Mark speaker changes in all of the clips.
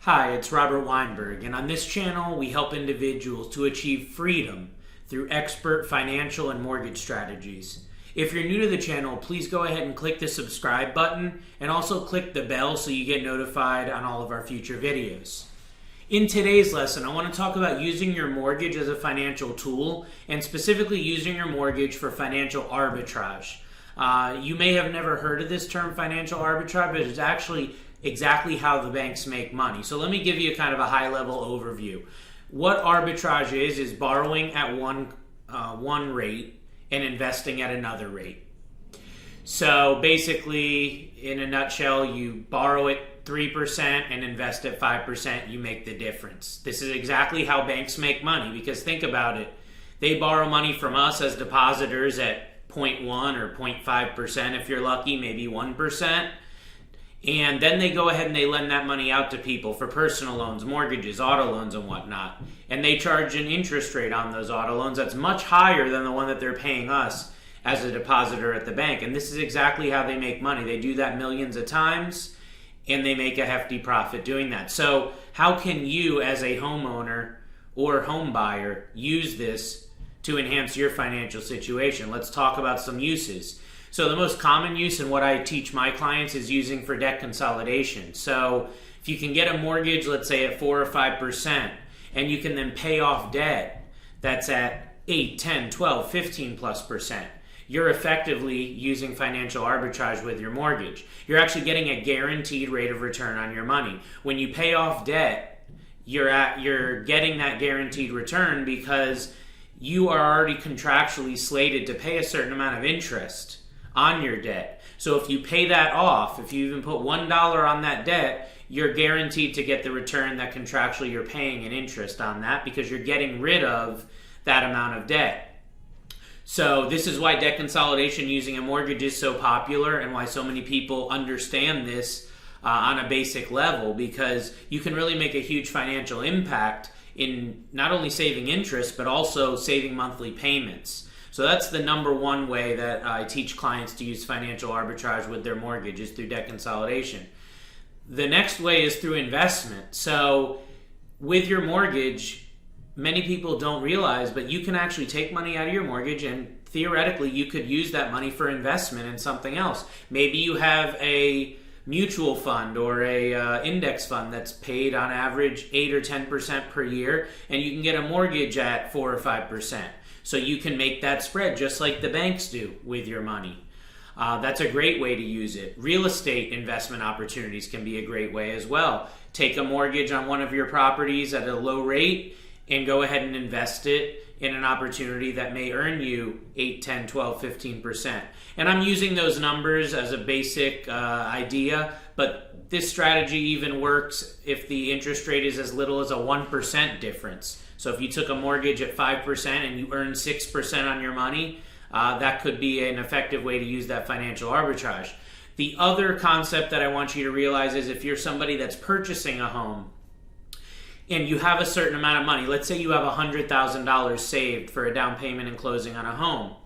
Speaker 1: Hi, it's Robert Weinberg, and on this channel we help individuals to achieve freedom through expert financial and mortgage strategies. If you're new to the channel, please go ahead and click the subscribe button and also click the bell so you get notified on all of our future videos. In today's lesson, I want to talk about using your mortgage as a financial tool and specifically using your mortgage for financial arbitrage. You may have never heard of this term financial arbitrage, but it's actually exactly how the banks make money. So let me give you kind of a high-level overview. What arbitrage is borrowing at one rate and investing at another rate. So basically, in a nutshell, you borrow at 3% and invest at 5%, you make the difference. This is exactly how banks make money, because think about it. They borrow money from us as depositors at 0.1 or 0.5% if you're lucky, maybe 1%. And then they go ahead and they lend that money out to people for personal loans, mortgages, auto loans, and whatnot. And they charge an interest rate on those auto loans that's much higher than the one that they're paying us as a depositor at the bank. And this is exactly how they make money. They do that millions of times, and they make a hefty profit doing that. So how can you, as a homeowner or home buyer, use this to enhance your financial situation? Let's talk about some uses. So the most common use and what I teach my clients is using for debt consolidation. So if you can get a mortgage, let's say at 4 or 5%, and you can then pay off debt that's at 8, 10, 12, 15 plus percent, you're effectively using financial arbitrage with your mortgage. You're actually getting a guaranteed rate of return on your money. When you pay off debt, you're getting that guaranteed return because you are already contractually slated to pay a certain amount of interest on your debt. So if you pay that off, if you even put $1 on that debt, you're guaranteed to get the return that contractually you're paying in interest on that, because you're getting rid of that amount of debt. So this is why debt consolidation using a mortgage is so popular and why so many people understand this on a basic level, because you can really make a huge financial impact in not only saving interest, but also saving monthly payments. So that's the number one way that I teach clients to use financial arbitrage with their mortgage, is through debt consolidation. The next way is through investment. So with your mortgage, many people don't realize, but you can actually take money out of your mortgage and theoretically you could use that money for investment in something else. Maybe you have a mutual fund or a index fund that's paid on average 8 or 10% per year, and you can get a mortgage at 4 or 5%. So you can make that spread just like the banks do with your money. That's a great way to use it. Real estate investment opportunities can be a great way as well. Take a mortgage on one of your properties at a low rate and go ahead and invest it in an opportunity that may earn you 8, 10, 12, 15%. And I'm using those numbers as a basic idea, but this strategy even works if the interest rate is as little as a 1% difference. So if you took a mortgage at 5% and you earn 6% on your money, that could be an effective way to use that financial arbitrage. The other concept that I want you to realize is if you're somebody that's purchasing a home and you have a certain amount of money, let's say you have $100,000 saved for a down payment and closing on a home.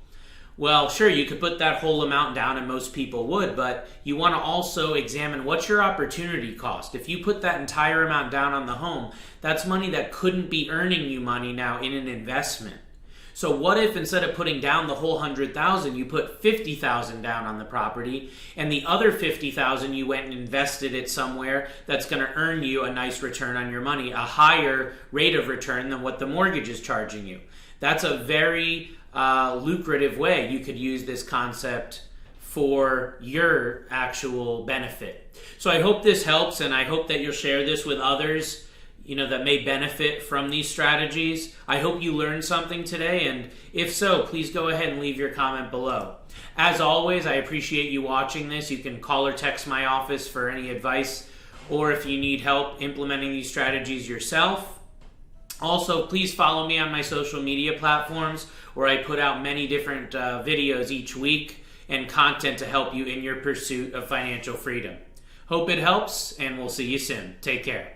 Speaker 1: Well, sure, you could put that whole amount down, and most people would, but you want to also examine what's your opportunity cost. If you put that entire amount down on the home, that's money that couldn't be earning you money now in an investment. So what if instead of putting down the whole $100,000, you put $50,000 down on the property, and the other $50,000 you went and invested it somewhere that's going to earn you a nice return on your money, a higher rate of return than what the mortgage is charging you. That's a very lucrative way you could use this concept for your actual benefit. So I hope this helps, and I hope that you'll share this with others that may benefit from these strategies. I hope you learned something today, and if so, please go ahead and leave your comment below. As always, I appreciate you watching this. You can call or text my office for any advice, or if you need help implementing these strategies yourself. Also, please follow me on my social media platforms, where I put out many different videos each week and content to help you in your pursuit of financial freedom. Hope it helps, and we'll see you soon. Take care.